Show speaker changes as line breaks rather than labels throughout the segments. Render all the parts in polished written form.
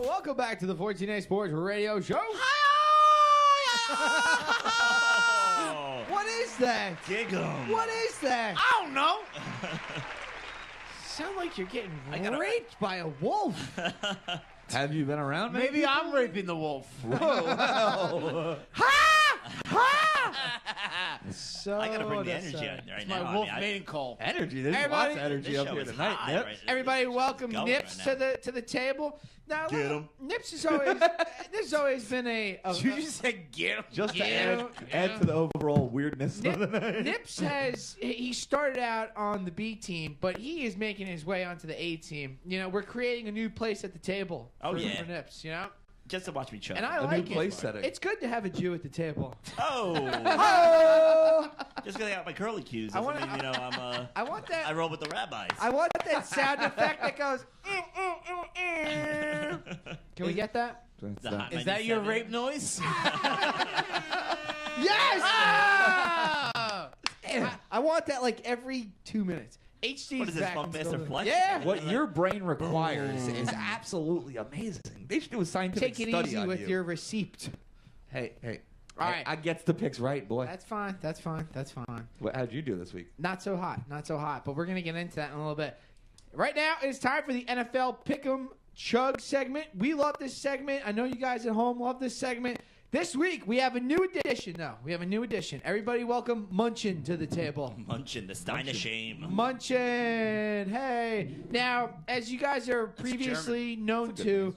welcome back to the 14Asports radio show. What is that?
Giggle.
What is that?
I don't know.
Sound like you're getting raped by a wolf.
Have you been around?
Maybe I'm raping the wolf.
Whoa.
So
I gotta bring the
that's,
energy out right
It's
now.
my
I
wolf
mean,
mating call.
Energy. There's
Everybody-
lots of energy
this
up
show
here
is
tonight.
high
Yep.
right-
Everybody,
it's
welcome
going
Nips
right now.
to the table. Now,
Get 'em.
Nips is always there's always been a
You just said get him.
Just to
Yeah.
add to the overall weirdness of the night.
Nips he started out on the B team, but he is making his way onto the A team. You know, we're creating a new place at the table
Oh,
for,
yeah.
for Nips. You know,
Just to watch me chug.
and I
A new
like
place
it.
setting.
It's good to have a Jew at the table.
Oh. Just because I got my curly cues.
I
Doesn't
wanna-
mean,
I want
I
that.
roll with the rabbis.
I want that sound effect that goes. Can we get that?
That's
The
that.
hot
Is that your
97.
rape noise?
Yes.
Ah!
I want that like every 2 minutes. HD's
What is this,
back
Funk
into
Master
the-
Flex?
Yeah.
What your brain requires is absolutely amazing. They should do a scientific
Take it
study
easy
on
with
you.
your receipt.
Hey.
All
I-
right.
I gets the picks right, boy.
That's fine. That's fine. That's fine.
How'd you do this week?
Not so hot. Not so hot. But we're going to get into that in a little bit. Right now, it's time for the NFL Pick'em Chug segment. We love this segment. I know you guys at home love this segment. This week, we have a new addition, though. We have a new addition. Everybody welcome Munchin to the table.
Munchin, the Stein of shame.
Munchin. Hey. Now, as you guys are previously known to,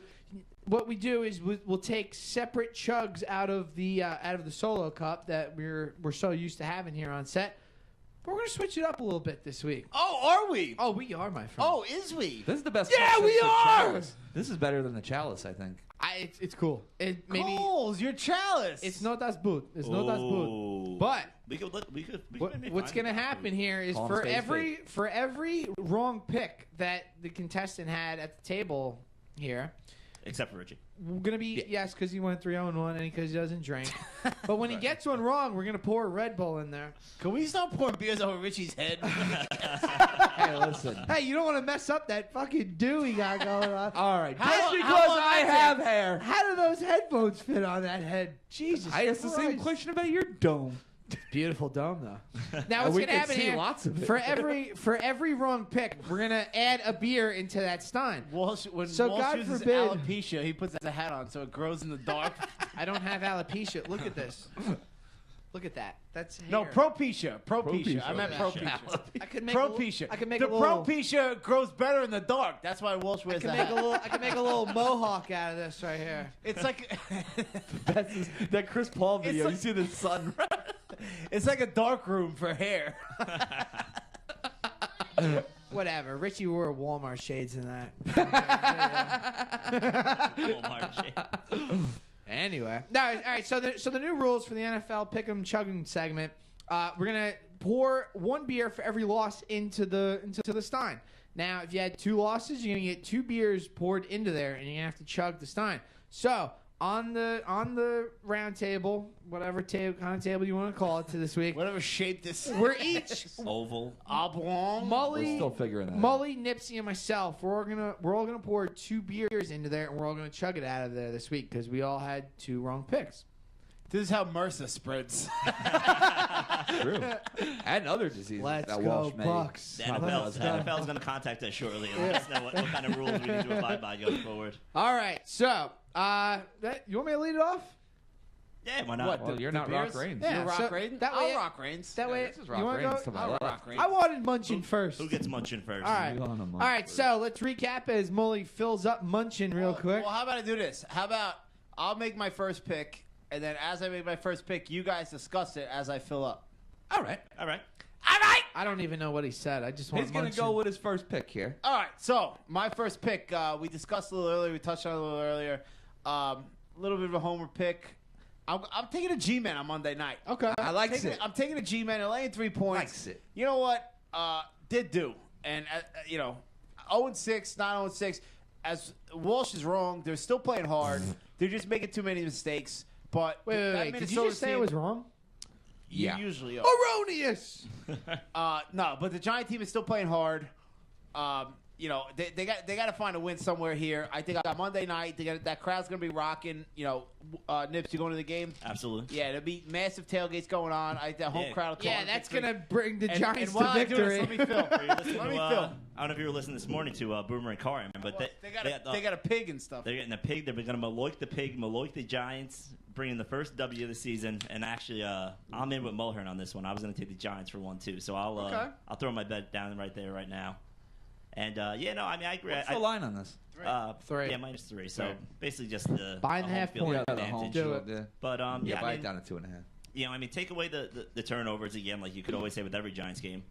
what we do is we'll take separate chugs out of the solo cup that we're so used to having here on set. But we're going to switch it up a little bit this week.
Oh, are we?
Oh, we are, my friend.
Oh, is we?
This is the best.
Yeah,
cup
we
since the
are!
chalice. This is better than the chalice, I think.
It's cool. It maybe
Coles, your chalice.
it's not das boot. It's not das boot.
Ooh.
But
we could maybe
what's
find
going to
it.
happen here is
Call him
for
spade
every wrong pick that the contestant had at the table here,
Except for Richie.
we're going to be yes because he went 3-0-1 and because he doesn't drink. But when he gets one wrong, we're going to pour a Red Bull in there.
Can we stop pouring beers over Richie's head?
Hey, listen.
Hey, you don't want to mess up that fucking dew he got going on.
All right,
How-
just
how
because
long
I
that
have
take?
hair.
How do those headphones fit on that head? Jesus
I asked the same
Christ.
question about your dome.
Beautiful dome, though. Now
And
what's
we
going to
can
happen
see
here?
lots of it.
For every wrong pick, we're going to add a beer into that stein.
Walsh, when
So
Walsh
God
uses
forbid-
alopecia, he puts a hat on so it grows in the dark.
I don't have alopecia. Look at this. Look at that. That's hair.
No, propecia. Propecia. I meant
Propecia.
propecia.
I could make
Propecia.
I could make
the
a little.
propecia grows better in the dark. That's why Walsh
I
wears
can
the
make
hat.
a little. I can make a little mohawk out of this right here.
It's like
That Chris Paul video.
like-
You see the sun.
it's like a dark room for hair.
Whatever. Richie wore Walmart shades in that.
Walmart shit.
Anyway, no. All right. So the new rules for the NFL Pick'em Chugging segment. We're gonna pour one beer for every loss into the stein. Now, if you had 2 losses, you're gonna get 2 beers poured into there, and you're gonna have to chug the stein. So on the round table, whatever kind of table you want to call it to this week,
Whatever shape this
we're each
Oval.
oblong.
We're
Mully,
still figuring that out.
Mully, Nipsey, and myself. We're all gonna pour 2 beers into there, and we're all gonna chug it out of there this week because we all had 2 wrong picks.
This is how MRSA spreads.
True. And other diseases
Let's
that
go,
Walsh may.
Bucks.
The
Probably
NFL,
does
the
have.
NFL is going to contact us shortly and let us know what kind of rules we need to abide by going forward.
All right, so you want me to lead it off?
Yeah, why not?
What,
Well, you're not
beers?
Rock Reigns.
Yeah.
You rock
so
Reigns?
that way-
I'll rock Reigns.
That way,
This is
you
Rock
want to
Reigns to
go?
my
I'll
left.
rock Reigns.
I wanted Munchin first.
Who gets munching first?
All right.
You on a month
All right,
first.
so let's recap as Mully fills up Munchin real quick.
Well, how about I do this? How about I'll make my first pick, and then as I make my first pick, you guys discuss it as I fill up.
All right.
All right.
I don't even know what he said. I just want
He's going to
Munchin.
go with his first pick here.
All right, so my first pick, we discussed a little earlier. We touched on it a little earlier. A little bit of a homer pick. I'm taking a G-Man on Monday night.
Okay.
I likes it.
I'm taking a G-Man and laying 3 points.
Likes it.
You know what? Did do. And, 0-6, not 0-6. As Walsh is wrong, they're still playing hard. They're just making too many mistakes. But
Wait.
that
Did you
Minnesota
just say
team-
it was wrong?
Yeah.
You usually are.
Erroneous.
No, but the Giant team is still playing hard. they got to find a win somewhere here. I think on Monday night that crowd's gonna be rocking. Nips, you going to the game?
Absolutely.
Yeah, there'll be massive tailgates going on. I think the home crowd. Will
Yeah, that's gonna bring the Giants
and
to victory.
Let me film.
Let me film. I don't know if you were listening this morning to Boomer and Carmen, but
they got a pig and stuff.
They're getting a pig. They're going to maloik the pig, maloik the Giants, bringing the first W of the season. And actually, I'm in with Mulhern on this one. I was going to take the Giants for 1-2, so I'll throw my bet down right there right now. And I agree.
What's the line on this?
3.
Yeah, -3. So basically, just the
Buying the half point.
Yeah, the home
Do
field, yeah.
But
buy it down to 2.5.
take away the turnovers again, like you could always say with every Giants game.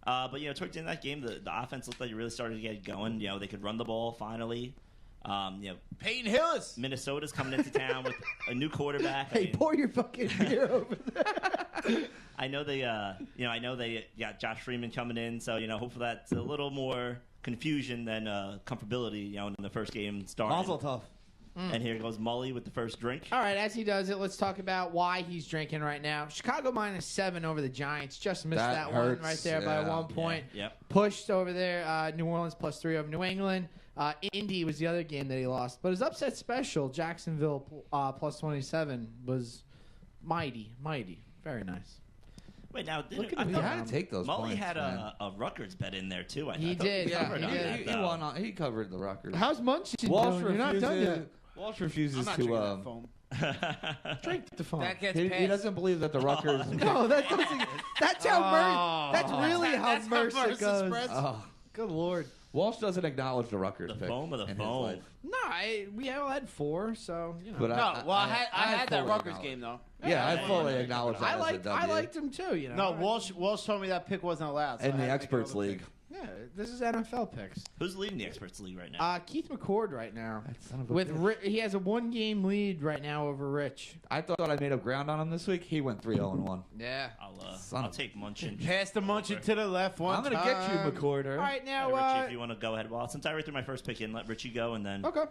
But towards the end of that game, the offense looked like it really started to get going. They could run the ball finally.
Peyton Hillis.
Minnesota's coming into town with a new quarterback.
Hey, pour your fucking beer over there.
I know they got Josh Freeman coming in, so hopefully that's a little more confusion than comfortability. In the first game starting.
Also tough.
And here goes Mully with the first drink.
All right, as he does it, let's talk about why he's drinking right now. Chicago -7 over the Giants. Just missed that
hurts.
one right there by 1 point.
Yeah, yep.
Pushed over there. New Orleans +3 over New England. Indy was the other game that he lost. But his upset special, Jacksonville +27, was mighty. Very nice.
Wait, now
Look at
I
him.
You
thought
had to take those
Mully
points,
had
man.
a Rutgers bet in there too.
He
I thought
did.
we covered
Yeah,
on
he
that,
did.
though.
He covered the Rutgers.
How's Munchen
Walsh
doing? You're not done yet.
Walsh refuses
I'm not
to.
drinking that foam.
Drink the phone.
That gets
He
passed.
doesn't believe that the Rutgers.
No, that doesn't. That's how That's really how
That's how
Mercer
Mercer
goes.
spreads.
Oh.
Good lord.
Walsh doesn't acknowledge the Rutgers
The
pick
foam of the
in his
foam.
life.
No, we all had 4, so
But
No, I had that
fully
Rutgers
acknowledge.
game though.
Yeah, I fully acknowledge that
I
as a
I
W.
liked him too.
No, Walsh told me that pick wasn't allowed. so
in
I
the
had to make
experts
another
league.
pick.
Yeah, this is NFL picks.
Who's leading the experts league right now?
Keith McCord right now.
That son of a
With
bitch.
he has a 1-game lead right now over Rich.
I thought I made up ground on him this week. He went 3-0-1.
Yeah.
I'll take Munchin.
Pass the Munchin to the left one
I'm gonna get you, McCord.
All right, now.
Richie, if you want to go ahead. Well, since I already threw my first pick in, let Richie go, and then
Okay.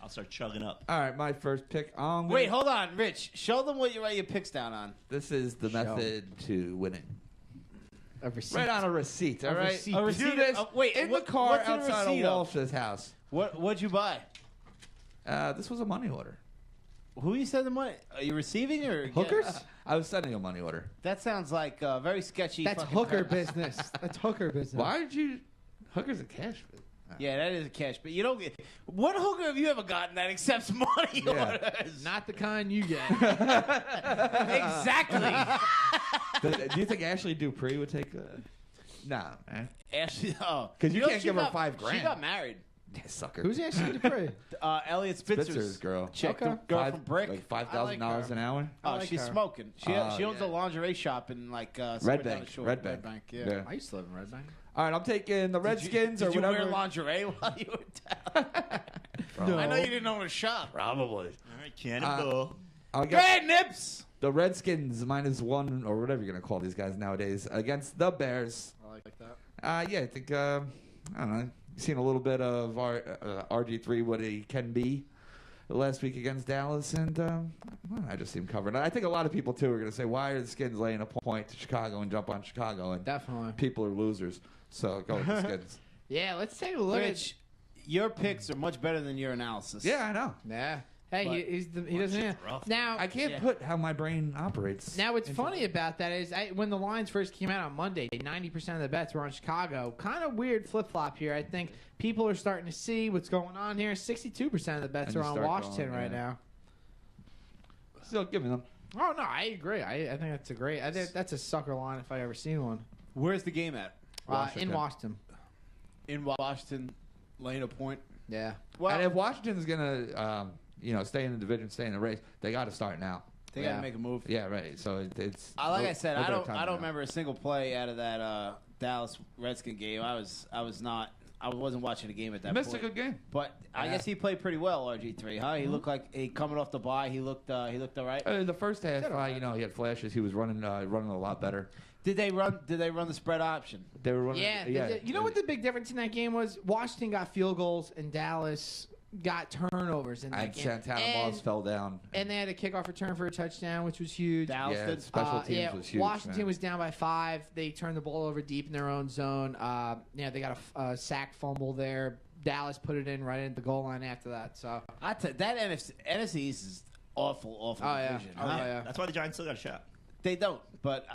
I'll start chugging up.
All right, my first pick.
Wait, hold on, Rich. Show them what you write your picks down on.
This is the method to winning.
A receipt.
Right on a receipt, all
A
right?
receipt.
A
Do
receipt-
this
wait,
in
what-
the car
what's in a
outside
receipt
of
of?
Walsh's house.
What'd you buy?
This was a money order.
Who you send the money? Are you receiving or
Hookers?
I was sending a money order.
That sounds like very sketchy.
That's
fucking
hooker
practice.
business. That's hooker business.
Why did you? Hooker's a cash.
Yeah, that is a cash, but you don't get. What hooker have you ever gotten that accepts money
Yeah.
orders?
Not the kind you get.
Exactly.
Do you think Ashley Dupree would take? Nah, man.
Ashley, oh,
'Cause you
know,
can't
she
give her
got-
$5,000.
She got married.
Yeah, sucker.
Who's Ashley Dupree?
Elliot Spitzer's,
Spitzer's girl?
chick,
Okay.
the girl from Brick.
Like $5,000 an hour.
Oh,
I like
she's
her.
smoking. She owns
yeah.
a lingerie shop in like
Red
somewhere down
Bank.
the shore.
Red Bank.
Yeah.
I used to live in Red Bank.
All right, I'm taking the Redskins
Did
or
you
whatever.
wear lingerie while you were down?
No.
I know you didn't own a shop.
Probably.
All right, Cannonball.
I'll
Go
get
ahead, Nips.
the Redskins -1 or whatever you're gonna call these guys nowadays against the Bears.
I like that.
Yeah, I think I don't know. Seen a little bit of RG3 what he can be last week against Dallas, and I just see him covered. I think a lot of people too are going to say, "Why are the Skins laying a point to Chicago and jump on Chicago?" And
Definitely.
people are losers, so go with the Skins.
Yeah, let's take a look
Rich, your picks are much better than your analysis.
Yeah, I know.
Yeah. Hey,
But
he doesn't.
shit's rough.
Now,
I can't put how my brain operates.
Now, what's funny about that is when the lines first came out on Monday, 90% of the bets were on Chicago. Kind of weird flip-flop here. I think people are starting to see what's going on here. 62% of the bets
And
are
you
on
start
Washington
going,
right
yeah.
now.
Still giving them.
Oh, no, I agree. I think that's a great. I think that's a sucker line if I ever seen one.
Where's the game at?
In
Washington.
Washington.
In Washington, laying a point.
Yeah.
Well,
And if Washington's gonna, stay in the division, stay in the race, they got to start now.
they got to
Yeah.
make a move.
Yeah, right. So it's.
Like I said,
no
I
better
don't
time now.
remember a single play out of that Dallas Redskin game. I wasn't watching the game at that
Missed a
point.
good game.
But I
Yeah.
guess he played pretty well, RG3. Huh? He looked like coming off the bye. He looked all right.
In the first half, he had flashes. He was running a lot better.
Did they run the spread option?
They were running.
Yeah. You know what the big difference in that game was? Washington got field goals and Dallas got turnovers in that
And
game.
Santana Moss fell down.
And they had a kickoff return for a touchdown, which was huge.
Dallas
Yeah,
did.
special teams was huge.
Washington
man.
was down by 5. They turned the ball over deep in their own zone. They got a sack fumble there. Dallas put it in right at the goal line after that. So
That NFC East is awful
Oh, yeah.
division.
Oh, yeah.
That's why the Giants still got a shot.
They don't, but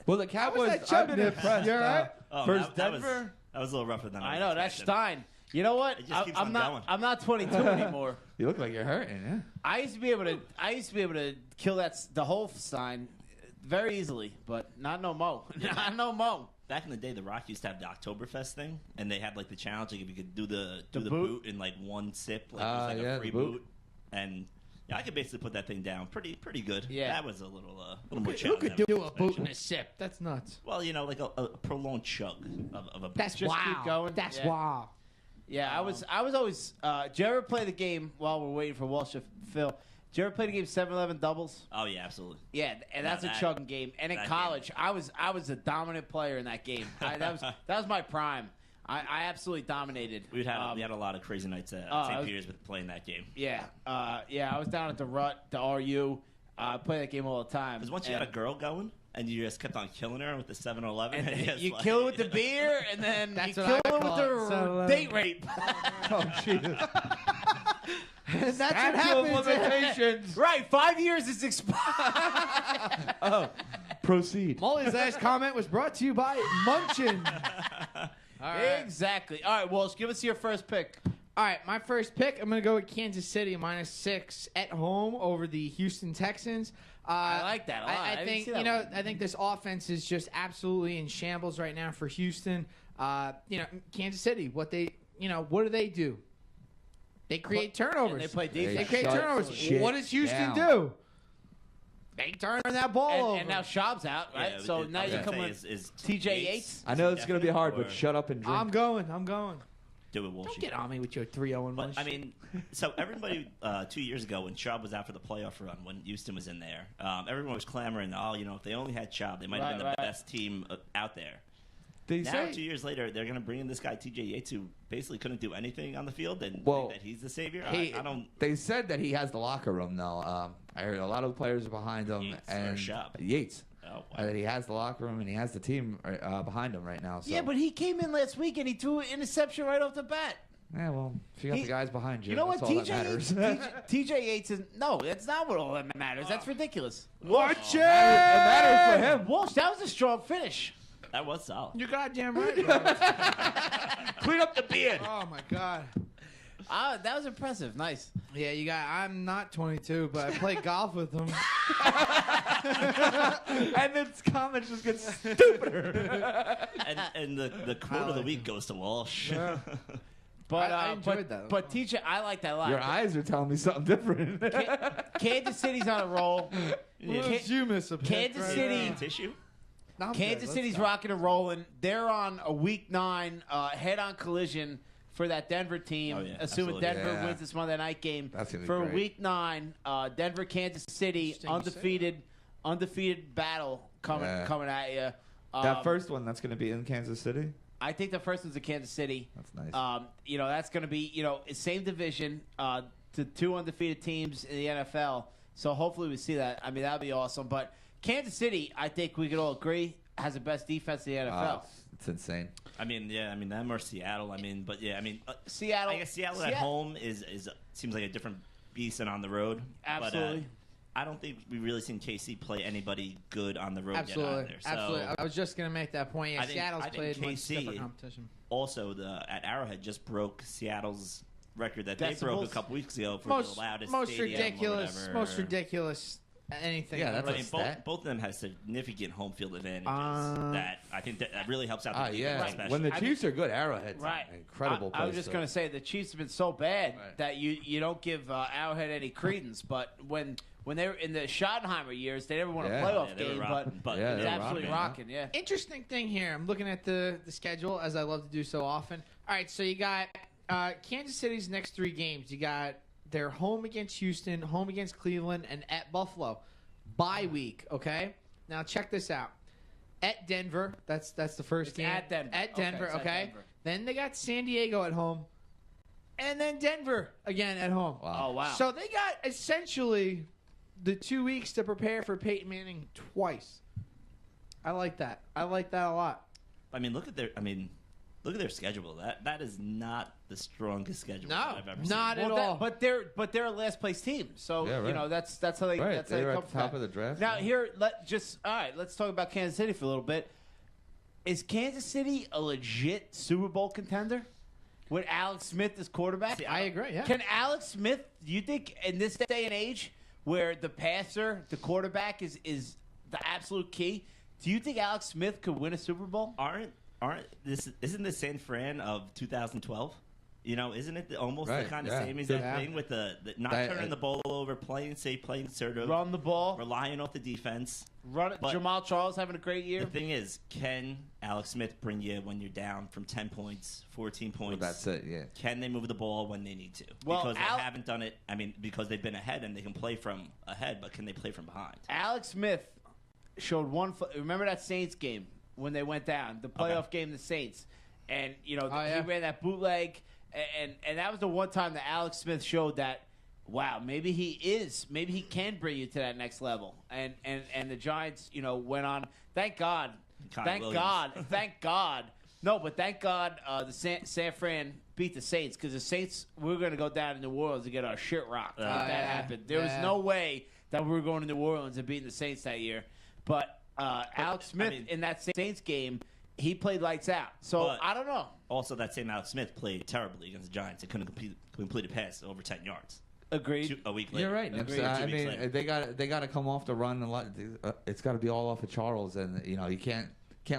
Well, the Cowboys.
that chub
I've been
nip?
impressed.
You all right?
First
that was
Denver.
a little rougher than
I know that's
expected.
Stein. You know what?
It just keeps
I'm
on
not.
going.
I'm not 22 anymore.
You look like you're hurting. Yeah.
I used to be able to kill the whole Stein very easily, but not no mo. Not no mo.
Back in the day, the Rock used to have the Oktoberfest thing, and they had like the challenge, like if you could do the
boot?
boot in like one sip, like it was like
yeah,
a free
the boot.
boot. And yeah, I could basically put that thing down pretty good.
Yeah.
That was a little more
who
challenging.
could do a boot and a sip? That's nuts.
Well, like a prolonged chug of a boot.
That's
Just
wow.
keep going.
That's
Yeah.
wow.
Yeah, I was always. Did you ever play the game while we're waiting for Walsh to fill? Did you ever play the game 7-Eleven doubles?
Oh yeah, absolutely.
Yeah, and that's
Now
a
that-
chugging game. And in
that
college, I was a dominant player in that game. That was my prime. I absolutely dominated.
We had a lot of crazy nights at St. Peter's with playing that game.
Yeah, I was down at the Rut, the RU. I play that game all the time.
Because once you
And-
had a girl going, and you just kept on killing her with the 7-Eleven,
and you kill it with the beer, and then
That's
you
what
kill
I
it
call
with
it,
the
7-Eleven.
date rape.
Oh Jesus.
That's what
Statute of
happens.
limitations.
Right, 5 years is expired.
Oh, proceed.
Molly's last comment was brought to you by Munchin. All right.
Exactly. All right, Walsh, give us your first pick.
All right, my first pick, I'm going to go with Kansas City -6 at home over the Houston Texans.
I like that a lot. I
I
didn't
think
see that one.
I think this offense is just absolutely in shambles right now for Houston. Kansas City, what do they do? They create turnovers.
And they play
They
defense.
create
shut
turnovers.
shit
What does Houston
down.
do? They turn that ball over.
And now Schaub's out, right?
Yeah,
so now you come
with
with TJ Yates.
I know it's going to be hard,
Or
but shut up and drink.
I'm going.
do it, Walshy.
Don't get on me with your 3-0
But
munch.
I mean, so everybody 2 years ago when Schaub was out for the playoff run, when Houston was in there, everyone was clamoring, if they only had Schaub, they might have been the best team out there.
They
Now,
say
2 years later, they're going to bring in this guy TJ Yates, who basically couldn't do anything on the field, and
Well,
think that he's the savior.
he-
I don't.
they said that he has the locker room though. I heard a lot of the players are behind him
Yates or
and
Schaub?
Yates.
Oh, wow.
That he has the locker room and he has the team behind him right now. So.
Yeah, but he came in last week and he threw an interception right off the bat.
Yeah, well, if you got
He-
the guys behind you,
You know
that's
what?
all that matters.
TJ Yates is no. That's not what all that matters. That's ridiculous.
Watch
It matters for him.
Walsh, that was a strong finish.
That was solid.
You're goddamn right.
Clean up the beard.
Oh my god.
That was impressive. Nice.
Yeah, I'm not 22, but I play golf with them.
And then comments just get stupider.
And the quote of the week goes to Walsh.
But
I enjoyed that.
But TJ, I like that a lot.
Your eyes are telling me something different.
Kansas City's on a roll.
What you miss a pick
Kansas
right
City-
now?
Tissue?
No, I'm
Kansas
good.
City's
Let's
rocking and rolling. They're on a Week 9 head-on collision for that Denver team.
Oh, yeah,
assuming
absolutely.
Denver
Yeah.
wins this Monday night game.
That's gonna be
for
great.
Week 9. Denver, Kansas City,
Interesting you say
undefeated battle coming at you.
That first one, that's going to be in Kansas City.
I think the first one's in Kansas City.
That's nice.
That's going to be same division to 2 undefeated teams in the NFL. So hopefully we see that. I mean that'd be awesome. But Kansas City, I think we could all agree, has the best defense in the NFL.
It's insane.
I mean, them or Seattle.
Seattle.
I guess Seattle at home is seems like a different beast than on the road.
Absolutely.
But, I don't think we've really seen KC play anybody good on the road
Absolutely.
yet either. So
Absolutely. I was just going to make that point. Yeah,
I think-
Seattle's
I think
played much
KC
stiffer competition.
Also, at Arrowhead just broke Seattle's record that they broke a
Decibels?
couple weeks ago for
Most
the loudest
ridiculous,
stadium or whatever.
most ridiculous anything.
Yeah, that's
But
a
I mean,
stat.
both of them have significant home field advantages that I think that really helps out the defense
Yeah.
especially.
When the Chiefs are good, Arrowhead's
Right.
an incredible
I was
place
just
to-
going to say the Chiefs have been so bad
Right.
that you don't give Arrowhead any credence. But when they were in the Schottenheimer years, they never won a
Yeah.
playoff
Yeah, they were
game.
rocking, but
Yeah,
It's
they were
absolutely rocking. Yeah.
Interesting thing here. I'm looking at the schedule, as I love to do so often. All right, so you got Kansas City's next 3 games. You got their home against Houston, home against Cleveland, and at Buffalo. Bye week, okay? Now check this out. At Denver, that's the first
It's
game.
at Denver.
At
Okay,
Denver,
it's at
okay?
Denver.
Then they got San Diego at home. and then Denver again at home.
Oh, wow.
So they got essentially the 2 weeks to prepare for Peyton Manning twice. I like that. I like that a lot.
I mean, look at their schedule. That is not the strongest schedule I've ever seen.
Not at all.
But they're a last place team, so
Yeah, right.
you know that's how they
Right,
that's how
they
they
were
come
at the
from
top
that.
of the draft.
Now let's talk about Kansas City for a little bit. Is Kansas City a legit Super Bowl contender with Alex Smith as quarterback?
See,
I agree, yeah.
Can Alex Smith? Do you think in this day and age where the passer, the quarterback is the absolute key? Do you think Alex Smith could win a Super Bowl?
Isn't this San Fran of 2012? You know, isn't it almost
Right,
the kind of
yeah.
same exact
Yeah.
thing with the not
That-
turning the ball over, playing safe, playing assertive,
Run the ball,
relying off the defense.
run it.
But
Jamal Charles having a great year.
The thing is, can Alex Smith bring you when you're down from 10 points, 14
Well,
points?
that's it. Yeah.
Can they move the ball when they need to?
Well,
because they haven't done it. I mean, because they've been ahead and they can play from ahead, but can they play from behind?
Alex Smith showed remember that Saints game when they went down, the playoff game, the Saints, and you know
yeah.
he ran that bootleg, and that was the one time that Alex Smith showed that wow, maybe he can bring you to that next level, and the Giants, you know, went on. Thank God, thank God. No, but thank God the San Fran beat the Saints because the Saints we were going to go down to New Orleans and get our shit rocked. If that happened. There was no way that we were going to New Orleans and beating the Saints that year. But Alex Smith in that Saints game, he played lights out. So
But-
I don't know.
Also, that same Alex Smith played terribly against the Giants. They couldn't complete a pass over 10 yards.
Agreed.
A week later.
You're right.
Agreed.
I
2 weeks
mean,
later.
they got to come off the run a lot. It's got to be all off of Charles, and you know you can't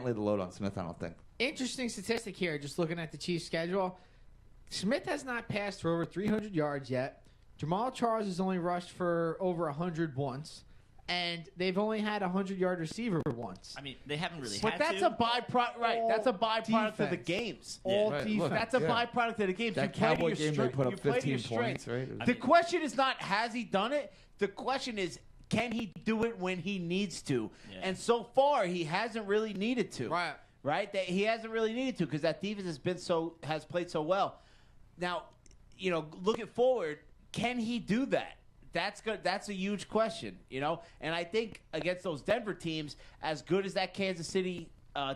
lay the load on Smith. I don't think.
Interesting statistic here, just looking at the Chiefs' schedule. Smith has not passed for over 300 yards yet. Jamal Charles has only rushed for over 100 once. And they've only had a 100-yard receiver once.
I mean, they haven't really
But
had
that's
to.
a byproduct, right? That's a byproduct of the
defense.
games.
All
Right,
defense.
look,
That's a
Yeah.
byproduct of the games.
That
You play to
Cowboy
your
game, they
strength.
put
You
up
play to
15
your strength.
points, right?
The question is not has he done it. The question is can he do it when he needs to.
Yeah.
And so far he hasn't really needed to.
Right.
Right. That he hasn't really needed to because that defense has played so well. Now, you know, looking forward, can he do that? That's good. That's a huge question, you know. And I think against those Denver teams, as good as that Kansas City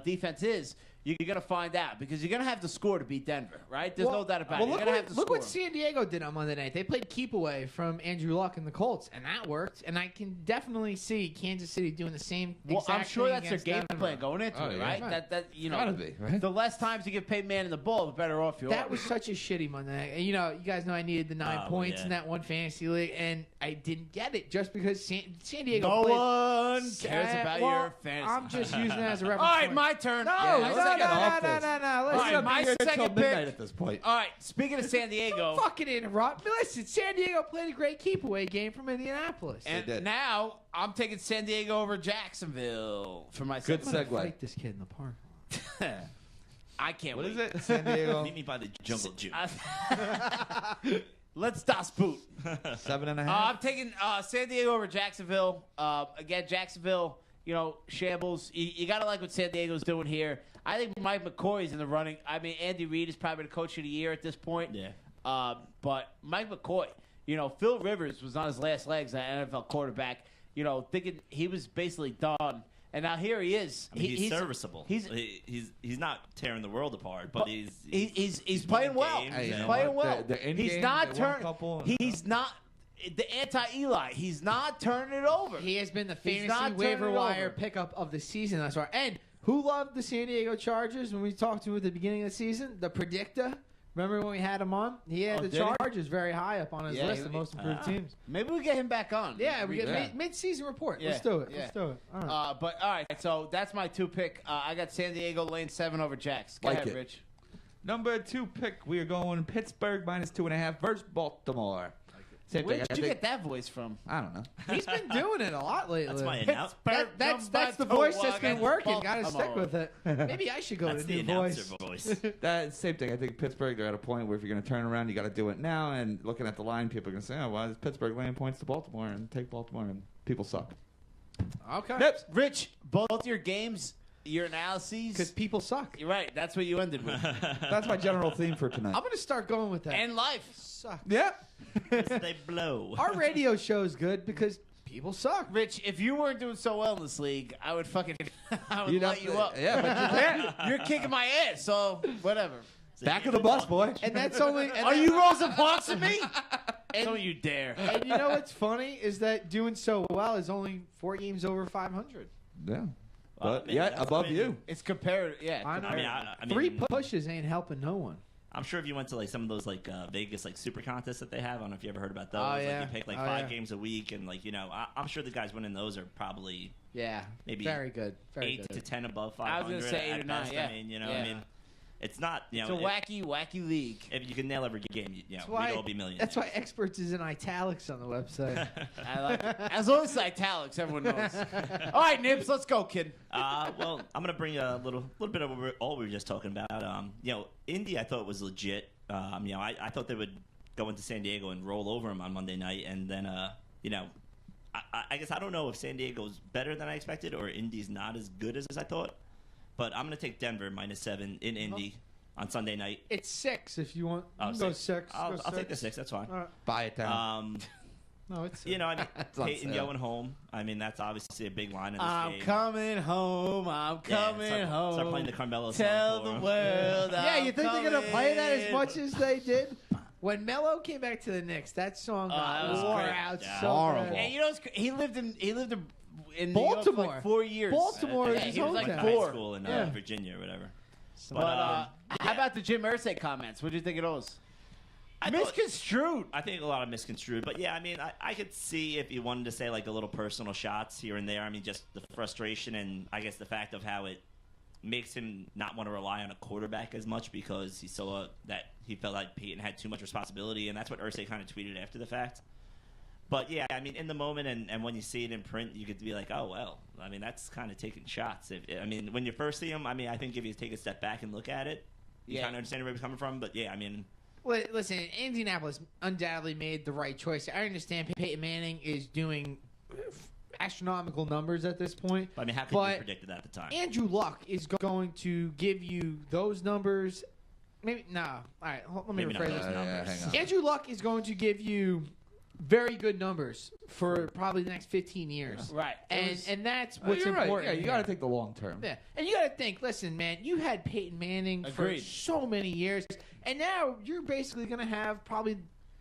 defense is, you're going to find out because you're going to have to score to beat Denver, right? There's no doubt about it. You're going to have to
look
score.
what San Diego did on Monday night. They played keep away from Andrew Luck and the Colts, and that worked. And I can definitely see Kansas City doing the same.
Well, I'm
exact
sure
thing
that's their
against
game
Denver.
plan going into
Oh,
it,
yeah.
right?
Right.
That you know,
Gotta be, right?
the less times you give Peyton Manning the ball, the better off you are.
That was such a shitty Monday night. And, you know, you guys know I needed the 9
Oh,
points
yeah.
in that one fantasy league, and I didn't get it just because San Diego
no
played.
one cares about
Well,
your fantasy.
I'm just using it as a
All
reference.
right,
point.
my turn.
No,
Yeah,
no,
let's
no,
take it off.
no.
All right,
Listen,
my
Here till
second
midnight
pick.
at this point.
All right, speaking of San Diego,
fucking interrupt. Listen, San Diego played a great keep away game from Indianapolis.
and
did.
now I'm taking San Diego over Jacksonville for my
Good
second.
I'm gonna
segue.
fight this kid in the park.
I can't
What
wait.
is it? San Diego
Meet me by the jungle juice.
Let's das boot.
7.5.
I'm taking San Diego over Jacksonville. Again, Jacksonville, you know, shambles. You got to like what San Diego's doing here. I think Mike McCoy's in the running. I mean, Andy Reid is probably the coach of the year at this point.
Yeah.
But Mike McCoy, you know, Phil Rivers was on his last legs as NFL quarterback, you know, thinking he was basically done. And now here he is.
I mean, he's serviceable.
He's
not tearing the world apart, but he's
playing
winning
well.
games
Hey,
He's
you know
playing
what?
well.
The end
He's
game,
not
they won a
turning.
couple,
He's not the anti-Eli. He's not turning it over.
He has been the
He's
fantasy
not
waiver
turning it
wire
over.
pickup of the season thus far. And who loved the San Diego Chargers when we talked to him at the beginning of the season? The predictor. Remember when we had him on? He had
Oh,
the
did he?
Chargers very high up on his
Yeah,
list of most improved teams.
Maybe we get him back on.
Yeah, we get
Yeah.
mid-season report.
Yeah,
Let's do it.
yeah.
Let's do it. All right.
But all right, so that's my 2 pick. I got San Diego lane 7 over Jacks. Go
Like
ahead,
it.
Rich.
Number 2 pick. We are going Pittsburgh -2.5 versus Baltimore. Same
Where
thing.
did you get that voice from?
I don't know.
He's been doing it a lot lately.
That's my announce.
That's the voice that's been working. Got to stick with it. Maybe I should go
That's
to
the
new
announcer
voice.
voice.
That same thing. I think Pittsburgh, they're at a point where if you're going to turn around, you got to do it now. And looking at the line, people are going to say, "Oh, well, it's Pittsburgh laying points to Baltimore and take Baltimore," and people suck.
Okay.
Nips.
Rich, both your games your analyses.
Because people suck.
You're right. That's what you ended with.
That's my general theme for tonight.
I'm going to start going with that.
And life.
Suck.
Yeah.
They blow.
Our radio show is good because people suck.
Rich, if you weren't doing so well in this league, I would fucking
You'd
light
have
you
to-
up.
Yeah, but
You're kicking my ass, so whatever.
back of the bus, boy.
And that's only. And
Are you Rosa Parks with me?
And-
Don't you dare.
And you know what's funny is that doing so well is only 4 games over 500.
Yeah.
Well,
But
I mean,
yeah,
that's
above
crazy.
you.
It's compared. Yeah.
I know.
I mean,
3 pushes ain't helping no one.
I'm sure if you went to like some of those like Vegas like super contests that they have, I don't know if you ever heard about those.
Oh,
Like
yeah.
you pick like
Oh,
5
yeah.
games a week, and like I'm sure the guys winning those are probably
Yeah.
Maybe
very good. Very
8
good.
to 10 above
I
500.
was gonna say 8 or
at
9,
best.
yeah.
I mean,
Yeah.
I mean, it's not
It's a wacky league.
If you can nail every game, we'd all be millionaires.
That's why experts is in italics on the website.
I like it. As long as it's italics, everyone knows. All right, Nibs, let's go, kid.
Well, I'm gonna bring a little bit of all we were just talking about. Indy, I thought was legit. I thought they would go into San Diego and roll over them on Monday night, and then I guess I don't know if San Diego's better than I expected or Indy's not as good as I thought. But I'm gonna take Denver -7 in Indy on Sunday night.
It's 6 if you want.
Oh,
You can go
6.
6.
I'll
Go
take the
6.
6. That's fine.
All right.
Buy it down.
No, it's
I mean,
That's on
Peyton
sale.
going home. I mean, that's obviously a big line in this
I'm
game.
coming home. I'm coming home.
Start playing the Carmelo
Tell
song
the
for 'em.
world.
Yeah, you think they're gonna play that as
coming.
much as they did? When Melo came back to the Knicks, that song
that
got
was
wore
great.
out
Yeah.
so
Horrible.
bad.
And you know, he lived in New York for
Baltimore.
like 4 years.
Baltimore
Yeah,
is his
he was like
went
hometown.
to high
4.
school in
Yeah.
Virginia or whatever.
But how about the Jim Irsay comments? What do you think of those? Misconstrued.
I think a lot of misconstrued, but yeah, I mean, I could see if you wanted to say like a little personal shots here and there. I mean, just the frustration and I guess the fact of how it makes him not want to rely on a quarterback as much because he saw that he felt like Peyton had too much responsibility, and that's what Irsay kind of tweeted after the fact. But yeah, I mean, in the moment and when you see it in print, you get to be like, oh well. I mean, that's kind of taking shots. When you first see him, I mean, I think if you take a step back and look at it, you kind of understand where he's coming from. But yeah, I mean.
Listen, Indianapolis undoubtedly made the right choice. I understand Peyton Manning is doing astronomical numbers at this point.
I mean, how could you predict it at the time?
Andrew Luck is going to give you those numbers. Maybe no. All right, let me
Maybe
rephrase
not
this.
those numbers.
hang on.
Andrew Luck is going to give you very good numbers for probably the next 15 years.
Right.
And that's
Oh,
what's
you're right.
important.
Yeah, you
here.
got to take the long term.
Yeah, and you got to think. Listen, man, you had Peyton Manning
Agreed.
for so many years, and now you're basically going to have probably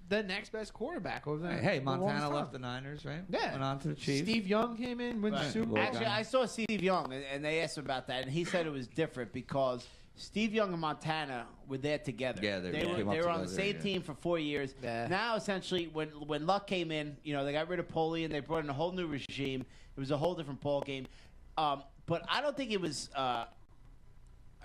the next best quarterback over there.
Hey, Montana left the Niners, right?
Yeah.
Went on to the Chiefs.
Steve Young came in, went to
Right.
Super Bowl.
Actually, I saw Steve Young, and they asked him about that, and he said it was different because Steve Young and Montana were there together.
Yeah, they
were
came up
on the
together,
same
yeah.
team for 4 years.
Yeah.
Now, essentially, when Luck came in, they got rid of Poley and they brought in a whole new regime. It was a whole different ball game. But I don't think it was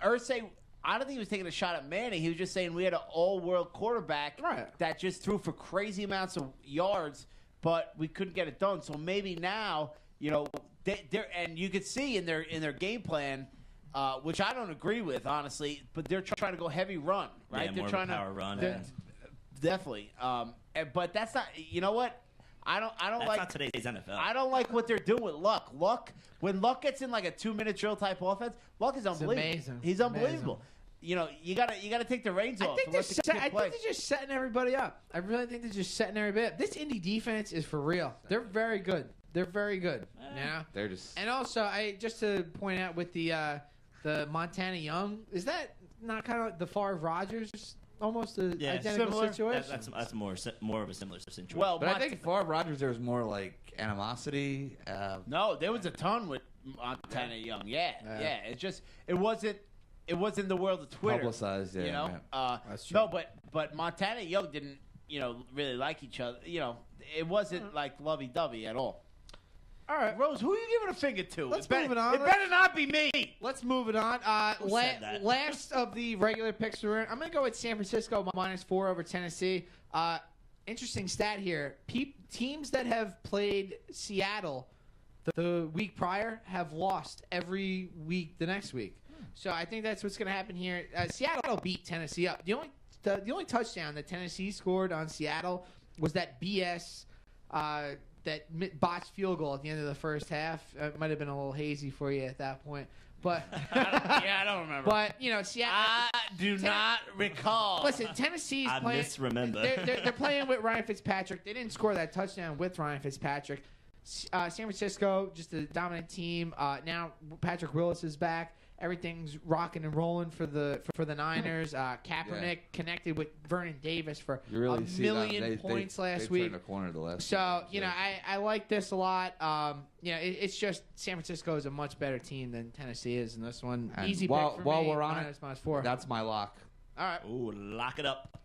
Irsay. I don't think he was taking a shot at Manning. He was just saying we had an all-world quarterback that just threw for crazy amounts of yards, but we couldn't get it done. So maybe now, they're and you could see in their game plan, which I don't agree with honestly, but they're trying to go heavy run, right?
Yeah,
they're
more
trying
of a power run.
they're- Definitely. But that's not. You know what? I don't
That's
like
not today's NFL.
I don't like what they're doing with Luck. When Luck gets in like a 2-minute drill type offense, Luck is unbelievable.
amazing.
He's unbelievable. You gotta take the reins off. and let the kid play.
they're just setting everybody up. I really think they're just setting everybody up. This Indy defense is for real. They're very good. They're very good. Yeah.
They're just.
And also, just to point out with the Montana Young, is that not kind of like the Favre Rodgers, almost an identical
similar.
situation?
That's more of a similar situation.
Well,
But I think Favre Rodgers, there was more like animosity.
no, there was a ton with Montana Young. Yeah. It wasn't the world of Twitter.
Publicized, yeah.
That's true.
No, but Montana and Young didn't, really like each other. It wasn't like lovey-dovey at all.
All right.
Rose, who are you giving a finger to?
Let's
It better-
move it on.
It better not be me.
Let's move it on.
said that?
Last of the regular picks we're in. I'm going to go with San Francisco -4 over Tennessee. Interesting stat here. Teams that have played Seattle the week prior have lost every week the next week. So I think that's what's going to happen here. Seattle beat Tennessee up. The only touchdown that Tennessee scored on Seattle was that BS that botched field goal at the end of the first half. It might have been a little hazy for you at that point. But
I don't remember.
But Seattle.
I do not recall.
Listen, Tennessee's
I
playing.
misremember.
They're playing with Ryan Fitzpatrick. They didn't score that touchdown with Ryan Fitzpatrick. San Francisco, just a dominant team. Now Patrick Willis is back. Everything's rocking and rolling for the Niners. Kaepernick connected with Vernon Davis for
really
a million points last week.
Turned a corner the last
So
few games,
I like this a lot. It's just San Francisco is a much better team than Tennessee is in this one.
And
Easy
while
pick for me.
we're on
Niners
it,
-4.
that's my lock.
All right.
Ooh, lock it up.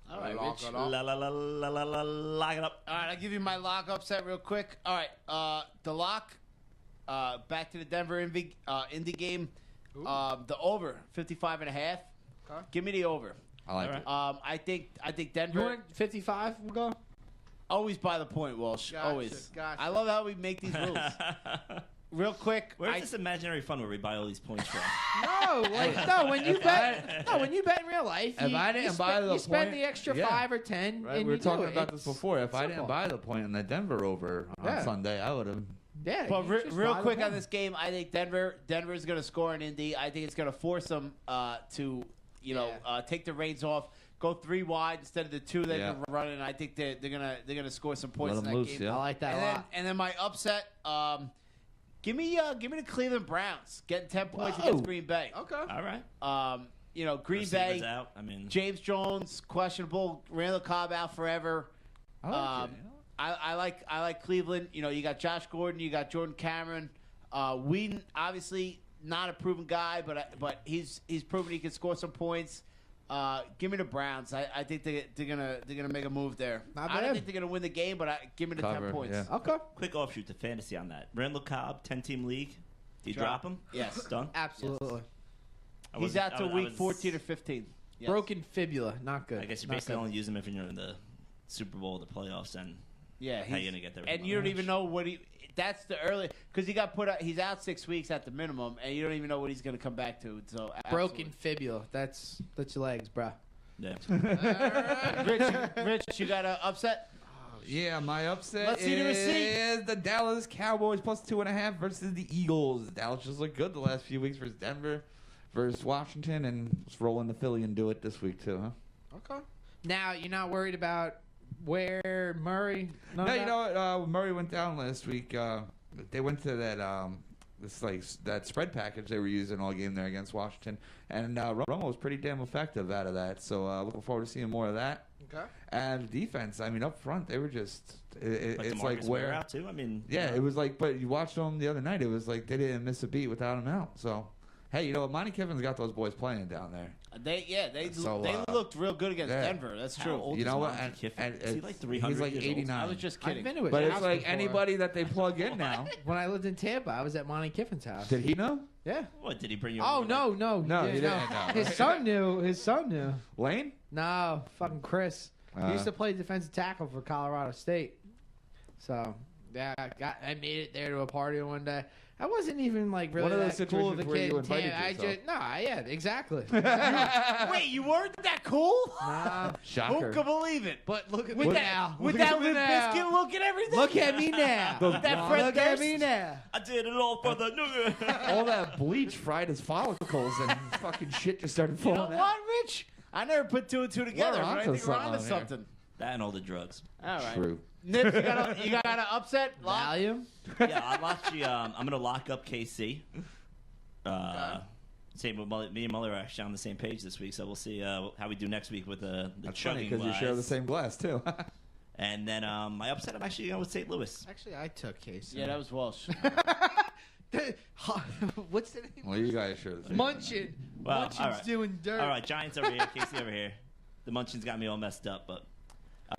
All right,
Lock
Rich.
it up.
Lock it up.
All right, I'll give you my lock upset real quick. All right, the lock. Back to the Denver Indy game. The over 55.5.
Okay.
Give me the over.
I like it.
I think Denver.
You want 55? We'll go.
Always by the point, Walsh.
Gotcha,
Always.
gotcha.
I love how we make these rules. Real quick.
Where's this imaginary fun where we buy all these points from?
When you bet in real life,
If I didn't buy the
you spend
point-
the extra
yeah.
5 or 10,
Right,
and
we were
you
talking
do it.
about this before. If I didn't
simple.
buy the point in the Denver over on
Yeah.
Sunday, I would have.
Yeah,
But
you just
real
buy the
quick on
point.
this game, I think Denver's going to score in Indy. I think it's going to force them to take the reins off, go 3 wide instead of the 2 they've
Yeah.
been running. I think they're gonna score some points
Let
in
them
that
loose,
game.
yeah.
I like that
And
a
then,
lot.
and then my upset, give me the Cleveland Browns getting 10 points
Whoa.
against Green Bay.
Okay.
All right.
Green
Receivers
Bay,
out. I mean,
James Jones questionable, Randall Cobb out forever.
I like it.
I like Cleveland. You got Josh Gordon, you got Jordan Cameron. Whedon, obviously not a proven guy, but he's proven he can score some points. Give me the Browns. I think they're gonna make a move there.
Not
I don't
bad.
think they're gonna win the game, but give me the
Cover,
10 points.
yeah.
Okay.
quick offshoot to fantasy on that. Randall Cobb, 10-team league. Do you drop him?
Yes.
Done?
Absolutely.
He's out till week 14 or 15. Yes.
Broken fibula, not good.
I guess you
Not
basically
good.
only use him if you're in the Super Bowl or the playoffs, and
Yeah,
how you gonna get there?
And you don't even know what he. That's the early because he got put out. He's out 6 weeks at the minimum, and you don't even know what he's going to come back to. So
Broken fibula. That's your legs, bro.
Yeah.
Rich, you got an upset?
Yeah, my upset
Let's see the receipt.
is the Dallas Cowboys plus 2.5 versus the Eagles. Dallas just looked good the last few weeks versus Denver, versus Washington, and just roll into Philly and do it this week too, huh?
Okay. Now you're not worried about where Murray?
No, you know what? Murray went down last week. They went to that that spread package they were using all game there against Washington, and Romo was pretty damn effective out of that. So looking forward to seeing more of that.
Okay.
And defense, I mean, up front they were just it's like
DeMarcus
where
Ware out too. I mean,
yeah, it was like, but you watched them the other night. It was like they didn't miss a beat without him out. So hey, you know what? Monty Kiffin's got those boys playing down there.
They
So,
looked real good against
yeah.
Denver. That's
How
true.
old
You
is
know what?
Monty
And-
Kiffin?
and
Is he
it's-
like 300
he's like
years old?
89.
I was just
I've
kidding.
been to his
But it's
house
like
before.
anybody that they plug in now.
When I lived in Tampa, I was at Monty Kiffin's house.
Did he know?
Yeah.
What did he bring you?
Oh
over?
no,
No, he didn't know.
His son knew. His son knew.
Lane?
No, fucking Chris. He used to play defensive tackle for Colorado State. So yeah, I made it there to a party one day. I wasn't even like really
One of those
that cool of a
situations where
kid.
you
in Tampa.
invited yourself.
Yeah, exactly.
Wait, you weren't that cool?
Nah,
Who
Shocker.
could believe it?
but look at
With
me
that,
now.
with
Look
that
at me
Limp
now.
Bizkit look and everything.
Look at me now.
that Fred
Look at
Durst.
me now.
I did it all for the
All that bleach fried his follicles and fucking shit just started
You know
falling out.
what, Rich? I never put 2 and 2 together.
We're
But I
onto
think we're onto
something here.
something.
that and all the drugs.
All right.
True.
Nips, you got an upset? Lock?
Valium.
Yeah, I'm actually. I'm gonna lock up KC. Same with Mully, me and Muller are actually on the same page this week, so we'll see how we do next week with the
That's funny
chugging
because you share the
wise.
same glass too.
And then my upset, I'm actually going with St. Louis.
Actually, I took Casey.
Yeah, that was Walsh.
What's the name?
well, you guys share the same.
Munchin.
Well,
Munchin's
all right.
doing dirt.
All right, Giants over here, KC over here. The Munchins got me all messed up, but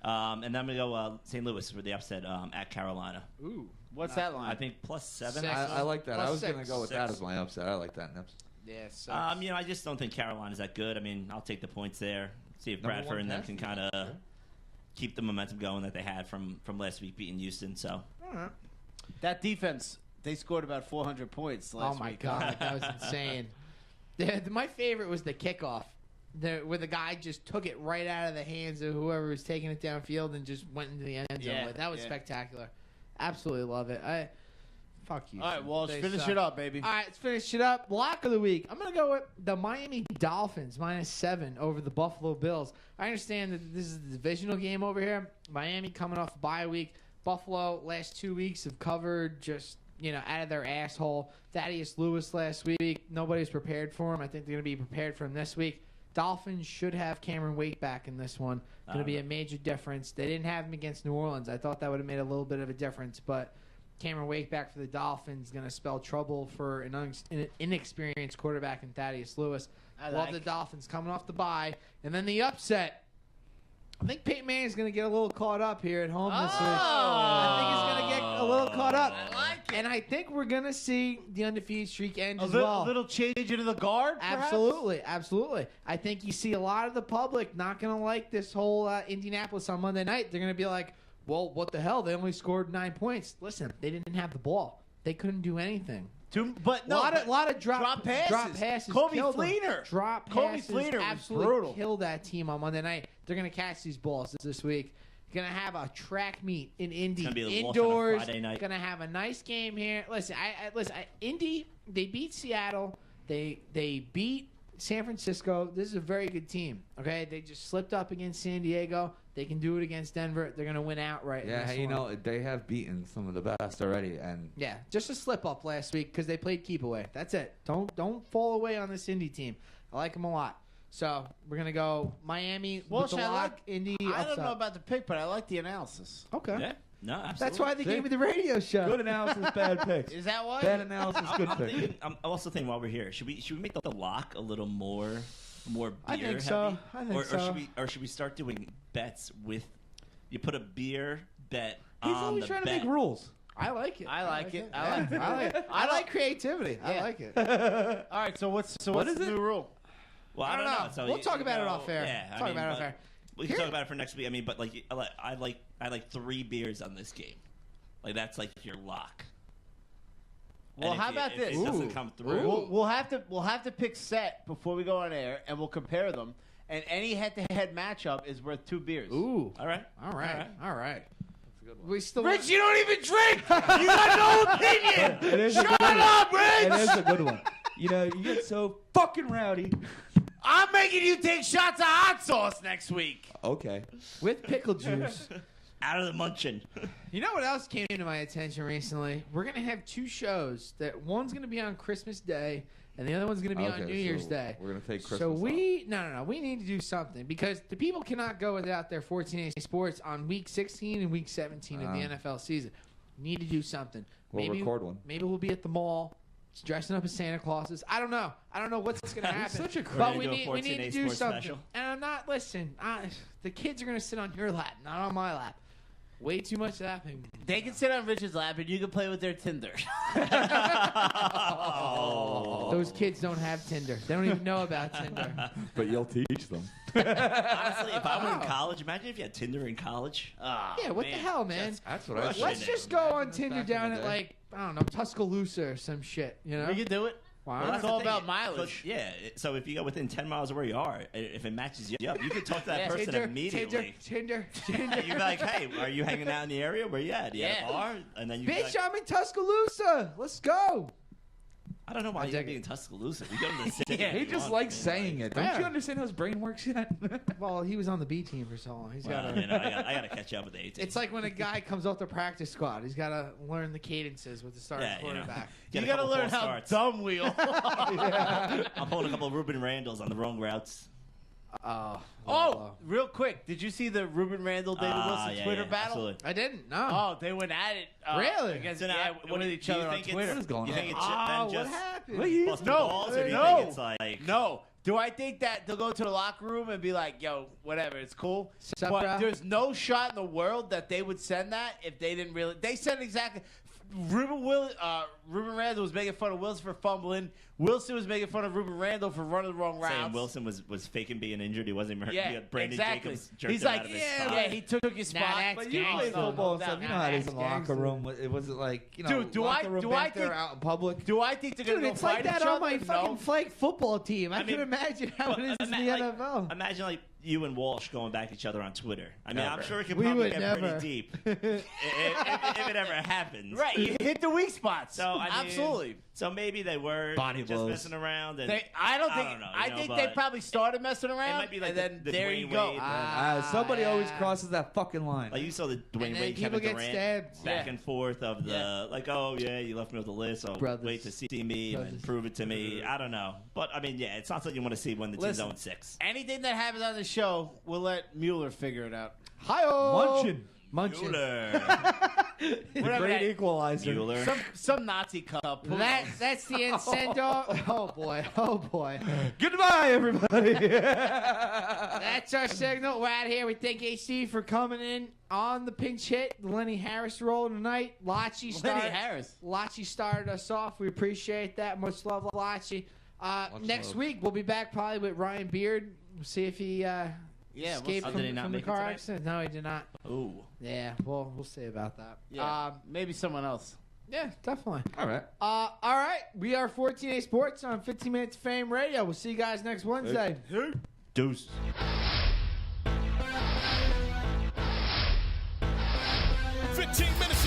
and then I'm gonna go St. Louis for the upset at Carolina.
Ooh.
What's that line?
I think +7.
Six.
I like that.
Plus
I was going to
six.
go with that
Six.
as my upset. I like that, Nips.
Yeah. So.
I just don't think Carolina's that good. I mean, I'll take the points there. See if
Number
Bradford
one
and them
pass
can
defense,
kind of
right?
keep the momentum going that they had from last week beating Houston. So
All right.
That defense, they scored about 400 points last
Oh my
week.
god, that was insane. My favorite was the kickoff, where the guy just took it right out of the hands of whoever was taking it downfield and just went into the end zone.
Yeah,
That was
yeah.
spectacular. Absolutely love it. Fuck you.
All right, well, let's
They
finish
suck.
it up, baby.
All right, let's finish it up. Lock of the week. I'm going to go with the Miami Dolphins, -7 over the Buffalo Bills. I understand that this is a divisional game over here. Miami coming off a bye week. Buffalo, last 2 weeks have covered just, out of their asshole. Thaddeus Lewis last week. Nobody's prepared for him. I think they're going to be prepared for him this week. Dolphins should have Cameron Wake back in this one. Going to be a major difference. They didn't have him against New Orleans. I thought that would have made a little bit of a difference, but Cameron Wake back for the Dolphins going to spell trouble for an inexperienced quarterback in Thaddeus Lewis. Love the Dolphins coming off the bye. And then the upset. I think Peyton Manning is going to get a little caught up here at home this week. I think he's going to get a little caught up.
I like it.
And I think we're going to see the undefeated streak end
A
as well.
little change into the guard, perhaps?
Absolutely. I think you see a lot of the public not going to like this whole Indianapolis on Monday night. They're going to be like, well, what the hell? They only scored 9 points. Listen, they didn't have the ball. They couldn't do anything.
A
lot of drop passes.
Drop passes. Kobe Fleener.
Drop
Kobe
passes
Fleener was
absolutely
brutal.
killed that team on Monday night. They're going to catch these balls this week. Going to have a track meet in Indy.
It's gonna be
Indoors.
Friday night.
Going to have a nice game here. Listen, Indy, they beat Seattle. They beat San Francisco. This is a very good team. Okay, they just slipped up against San Diego. They can do it against Denver. They're going to win outright.
Yeah, hey, they have beaten some of the best already, and
yeah, just a slip up last week because they played keep away. That's it. Don't fall away on this Indy team. I like them a lot. So we're gonna go Miami with the lock. Indy.
I don't know about the pick, but I like the analysis.
Okay.
Yeah. No, absolutely.
That's why they gave me the radio show.
good analysis, bad picks.
Is that why?
Bad analysis, good
I'm
picks.
thinking, I'm also thinking while we're here, should we make the lock a little more beer
I think
heavy?
so. I think so.
Or should we start doing bets with? You put a beer bet
He's
on
always
the
trying
bet.
to make rules.
I like it.
I like it.
I like it. I like creativity. I
Yeah.
like it.
All right, so what's
is
the
it?
new rule?
Well,
I don't know.
So
We'll talk about it off air.
Yeah,
Talk about it off air.
We can talk about it for next week. I mean, but like, I like 3 beers on this game. Like that's like your lock.
Well,
And
how
if
about
if
this?
It doesn't come through.
We'll have to pick set before we go on air, and we'll compare them. And any head-to-head matchup is worth 2 beers.
Ooh.
All right.
All right. We still.
Rich, you don't even drink. You got no opinion.
It is a
Shut
good
up,
one. It
Rich.
is a good one. You get so fucking rowdy.
I'm making you take shots of hot sauce next week.
Okay.
with pickle juice.
Out of the munchin.
You know what else came to my attention recently? We're gonna have 2 shows. That one's gonna be on Christmas Day, and the other one's gonna be on New Year's Day.
We're gonna take Christmas.
So
off.
no, we need to do something because the people cannot go without their 14Asports on week 16 and week 17 of the NFL season. We need to do something.
We'll record one.
Maybe we'll be at the mall, dressing up as Santa Clauses. I don't know what's going to happen.
Such a
but
We're
we
gonna
need
do a
to do
14A
something.
special.
And I'm not. Listen, the kids are going to sit on your lap, not on my lap. Way too much of that.
They can sit on Rich's lap, and you can play with their Tinder.
Those kids don't have Tinder. They don't even know about Tinder.
But you'll teach them.
Honestly, if I were in college, imagine if you had Tinder in college.
Yeah, what the hell, man?
That's what I
Rush
should.
Let's just go on Tinder
Back in
down
the
at
day.
like I don't know Tuscaloosa or some shit. You know?
We can do it.
Why
Well,
not?
that's all about mileage.
Yeah. So if you go within 10 miles of where you are, if it matches you up, you can talk to that person
Tinder,
immediately.
Tinder.
You'd be like, hey, are you hanging out in the area? Where you at? You at a bar? And then you be
Bitch,
like,
I'm in Tuscaloosa. Let's go.
I don't know why
I
you'd
dig
be
it.
in Tuscaloosa. We go to the city.
Yeah,
if
He
you
just
want.
likes saying it. Don't
Yeah.
you understand how his brain works yet?
Well, he was on the B team for so long. He's got
Well,
to.
I got to catch up with the 18.
It's like when a guy comes off the practice squad. He's got to learn the cadences with the starting
Yeah, you know.
quarterback.
Get
You
a
got to
couple
learn
false
how
starts.
dumb we are.
I'm pulling a couple of Ruben Randalls on the wrong routes.
Oh, real quick, did you see the Ruben Randall David Wilson
Yeah,
Twitter
yeah,
battle?
absolutely.
I didn't. No.
Oh, they went at it.
Really?
Against,
So now,
yeah,
what
with
do
each
you
other on
think it's-
Twitter.
What is going
You
on?
think it's
Oh,
then
what
just
happened?
What are you-
busting
No,
balls, or do you
no.
think it's like
No. Do I think that they'll go to the locker room and be like, yo, whatever, it's cool?
Sup,
But
bro?
there's no shot in the world that they would send that if they didn't really. They said exactly. Ruben Randall was making fun of Wilson for fumbling. Wilson was making fun of Ruben Randall for running the wrong routes.
Saying Wilson was faking being injured. He wasn't even hurt.
Yeah,
Brandon
exactly.
Jacobs jerked
He's
him
like,
out of his
yeah,
spot.
he took his spot.
that's
But you
gangster.
play football and
No,
stuff. You
no,
know how it is
that's
in the locker
gangster.
room. It wasn't like,
Dude, do
locker
I-
room
do I
banter
think-
out in public.
Do I think they're going
Dude,
to go
it's
fight
like that
each
on
other?
my fucking
No.
flag football team. I
I
can
mean,
imagine how it is in the
like,
NFL.
Imagine like you and Walsh going back at each other on Twitter. I mean,
Never.
I'm sure it could
We
probably
would
get
never.
pretty deep if it ever happens.
Right, you hit the weak spots.
So I mean,
absolutely.
So maybe they were
Body
just
blows.
messing around. And
I don't think.
know,
I
you know,
think
but
they probably started messing
It
around,
might be like
and then
the
there
Dwayne
you go.
Wade,
Somebody always
yeah.
crosses that fucking line.
Like you saw the Dwayne
And then
Wade,
people
Kevin
get
Durant
stabbed.
back
Yeah.
and forth of the
Yeah.
like, oh yeah, you left me with the list. So
Brothers.
wait to see me
Brothers.
and prove it to me. I don't know, but I mean, yeah, it's not something you want to see when the team's
Listen.
0-6.
Anything that happens on the show, we'll let Mueller figure it out.
Hi-oh!
Munchin.
Mueller,
The
Whatever
great
that-
equalizer.
Mueller.
Some Nazi cup.
That's the incendo. Oh boy! Oh boy!
Goodbye, everybody.
That's our signal. We're out here. We thank HC for coming in on the pinch hit. The Lenny Harris role tonight. Lachie started us off. We appreciate that. Much love, Lachie. Next
love.
week we'll be back probably with Ryan Beard. We'll see if he escaped
Did he not
from the
make it
car
tonight?
accident. No, he did not.
Ooh,
Yeah, well, we'll see about that.
Yeah, maybe someone else.
Yeah, definitely.
All right.
All right. We are 14Asports on 15 Minutes of Fame Radio. We'll see you guys next Wednesday.
deuce.
15 minutes